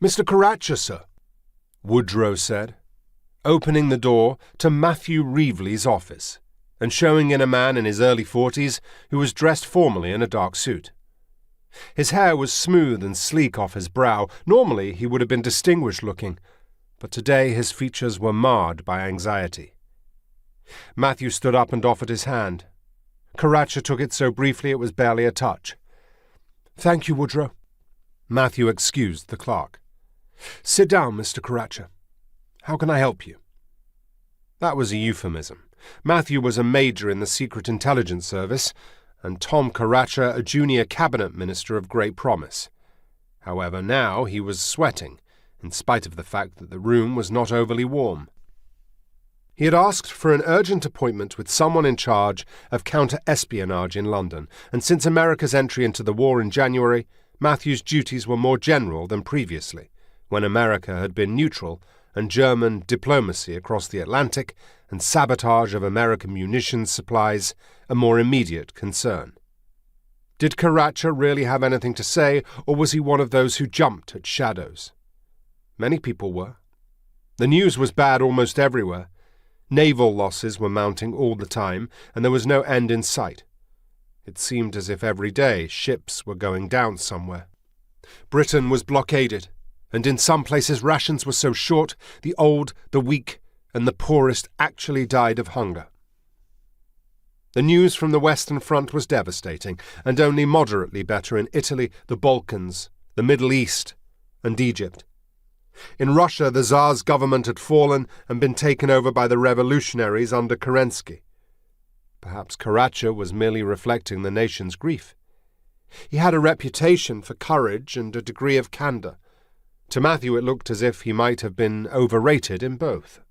"Mr. Karacha, sir," Woodrow said, opening the door to Matthew Reavley's office and showing in a man in his early 40s who was dressed formally in a dark suit. His hair was smooth and sleek off his brow. Normally he would have been distinguished-looking, but today his features were marred by anxiety. Matthew stood up and offered his hand. Karacha took it so briefly it was barely a touch. "Thank you, Woodrow." Matthew excused the clerk. "Sit down, Mr. Karacha. How can I help you?" That was a euphemism. Matthew was a major in the Secret Intelligence Service, and Tom Karacha a junior cabinet minister of great promise. However, now he was sweating, in spite of the fact that the room was not overly warm. He had asked for an urgent appointment with someone in charge of counter-espionage in London, and since America's entry into the war in January, Matthew's duties were more general than previously, when America had been neutral and German diplomacy across the Atlantic and sabotage of American munitions supplies a more immediate concern. Did Karacha really have anything to say, or was he one of those who jumped at shadows? Many people were. The news was bad almost everywhere. Naval losses were mounting all the time, and there was no end in sight. It seemed as if every day ships were going down somewhere. Britain was blockaded, and in some places rations were so short the old, the weak, and the poorest actually died of hunger. The news from the Western Front was devastating, and only moderately better in Italy, the Balkans, the Middle East, and Egypt. In Russia, the Tsar's government had fallen and been taken over by the revolutionaries under Kerensky. Perhaps Karacha was merely reflecting the nation's grief. He had a reputation for courage and a degree of candour. To Matthew it looked as if he might have been overrated in both.